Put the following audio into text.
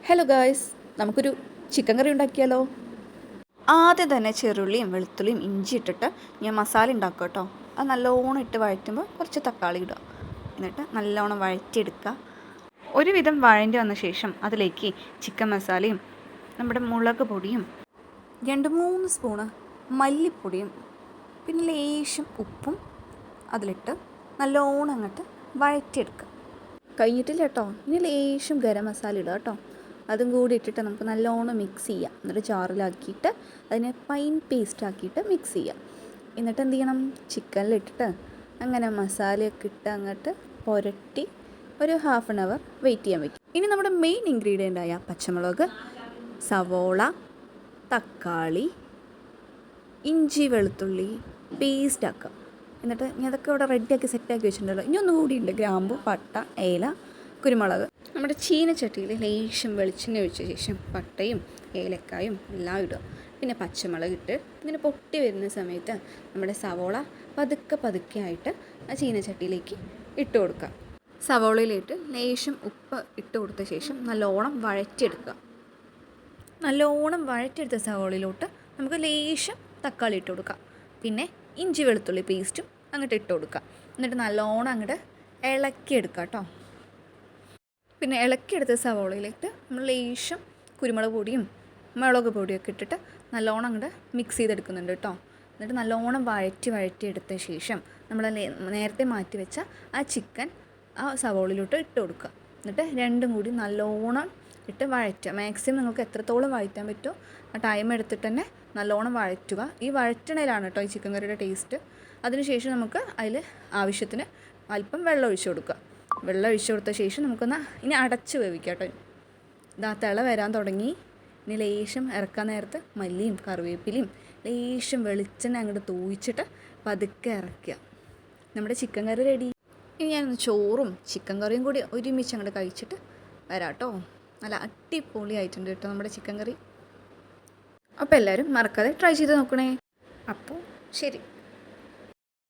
Hello guys, നമുക്കൊരു chicken കറി ഉണ്ടാക്കിയാലോ? ആദ്യം തന്നെ ചെറുള്ളിയും വെളുത്തുള്ളിയും ഇഞ്ചി ഇട്ടിട്ട് ഞാൻ മസാല ഉണ്ടാക്കുക കേട്ടോ. അത് നല്ലോണം ഇട്ട് വഴറ്റുമ്പോൾ കുറച്ച് തക്കാളി ഇടുക. എന്നിട്ട് നല്ലോണം വഴറ്റിയെടുക്കുക. ഒരുവിധം വഴണ്ടി വന്ന ശേഷം അതിലേക്ക് ചിക്കൻ മസാലയും നമ്മുടെ മുളക് പൊടിയും 2-3 സ്പൂണ് മല്ലിപ്പൊടിയും പിന്നെ ലേശം ഉപ്പും അതിലിട്ട് നല്ലോണം അങ്ങോട്ട് വഴറ്റിയെടുക്കുക. കഴിഞ്ഞിട്ടില്ല കേട്ടോ. ഇനി ലേശം ഗരം മസാല ഇടുക കേട്ടോ. അതും കൂടി ഇട്ടിട്ട് നമുക്ക് നല്ലോണം മിക്സ് ചെയ്യാം. എന്നിട്ട് ജാറിലാക്കിയിട്ട് അതിനെ ഫൈൻ പേസ്റ്റ് ആക്കിയിട്ട് മിക്സ് ചെയ്യാം. എന്നിട്ട് എന്ത് ചെയ്യണം, ചിക്കനിലിട്ടിട്ട് അങ്ങനെ മസാലയൊക്കെ ഇട്ട് അങ്ങോട്ട് പുരട്ടി ഒരു 1/2 hour വെയിറ്റ് ചെയ്യാൻ വയ്ക്കും. ഇനി നമ്മുടെ മെയിൻ ഇൻഗ്രീഡിയൻ്റായ പച്ചമുളക്, സവോള, തക്കാളി, ഇഞ്ചി വെളുത്തുള്ളി പേസ്റ്റ് ആക്കുക. എന്നിട്ട് ഞാൻ അതൊക്കെ ഇവിടെ റെഡിയാക്കി സെറ്റാക്കി വെച്ചിട്ടുണ്ടല്ലോ. ഇനി ഒന്നുകൂടി ഉണ്ട്, ഗ്രാമ്പു, പട്ട, ഏല, കുരുമുളക്. നമ്മുടെ ചീനച്ചട്ടിയിൽ ലേശം വെളിച്ചെണ്ണ ഒഴിച്ച ശേഷം പട്ടയും ഏലക്കായും എല്ലാം ഇടുക. പിന്നെ പച്ചമുളക് ഇട്ട് ഇങ്ങനെ പൊട്ടി വരുന്ന സമയത്ത് നമ്മുടെ സവോള പതുക്കെ ആയിട്ട് ആ ചീനച്ചട്ടിയിലേക്ക് ഇട്ട് കൊടുക്കുക. സവോളയിലിട്ട് ലേശം ഉപ്പ് ഇട്ട് കൊടുത്ത ശേഷം നല്ലോണം വഴറ്റിയെടുക്കുക. നല്ലോണം വഴറ്റിയെടുത്ത സവോളയിലോട്ട് നമുക്ക് ലേശം തക്കാളി ഇട്ട് കൊടുക്കുക. പിന്നെ ഇഞ്ചി വെളുത്തുള്ളി പേസ്റ്റും അങ്ങോട്ട് ഇട്ട് കൊടുക്കുക. എന്നിട്ട് നല്ലോണം അങ്ങോട്ട് ഇളക്കിയെടുക്കുക കേട്ടോ. പിന്നെ ഇളക്കിയെടുത്ത സവോളയിലിട്ട് നമ്മൾ ലേശം കുരുമുളക് പൊടിയും മുളക് പൊടിയൊക്കെ ഇട്ടിട്ട് നല്ലോണം അങ്ങോട്ട് മിക്സ് ചെയ്തെടുക്കുന്നുണ്ട് കേട്ടോ. എന്നിട്ട് നല്ലോണം വഴറ്റിയെടുത്ത ശേഷം നമ്മൾ നേരത്തെ മാറ്റി വെച്ച ആ ചിക്കൻ ആ സവോളയിലോട്ട് ഇട്ട് കൊടുക്കുക. എന്നിട്ട് രണ്ടും കൂടി നല്ലോണം ഇട്ട് വഴറ്റുക. മാക്സിമം നിങ്ങൾക്ക് എത്രത്തോളം വഴറ്റാൻ പറ്റുമോ ആ ടൈം എടുത്തിട്ട് തന്നെ നല്ലോണം വഴറ്റുക. ഈ വഴറ്റണയിലാണ് കേട്ടോ ഈ ചിക്കൻ കറിയുടെ ടേസ്റ്റ്. അതിനുശേഷം നമുക്ക് അതിൽ ആവശ്യത്തിന് അല്പം വെള്ളം ഒഴിച്ച് കൊടുക്കുക. വെള്ളം ഒഴിച്ച് കൊടുത്ത ശേഷം നമുക്കൊന്ന് ഇനി അടച്ച് വേവിക്കാം കേട്ടോ. ഇതാ തിള വരാൻ തുടങ്ങി. ഇനി ലേശം ഇറക്കാൻ നേരത്ത് മല്ലിയും കറിവേപ്പിലയും ലേശം വെളിച്ചെണ്ണ അങ്ങോട്ട് തൂയിച്ചിട്ട് പതുക്കെ ഇറക്കുക. നമ്മുടെ ചിക്കൻ കറി റെഡി. ഇനി ഞാനൊന്ന് ചോറും ചിക്കൻ കറിയും കൂടി ഒരുമിച്ച് അങ്ങോട്ട് കഴിച്ചിട്ട് വരാം കേട്ടോ. നല്ല അടിപൊളിയായിട്ടുണ്ട് കേട്ടോ നമ്മുടെ ചിക്കൻ കറി. അപ്പോൾ എല്ലാവരും മറക്കാതെ ട്രൈ ചെയ്ത് നോക്കണേ. അപ്പോൾ ശരി.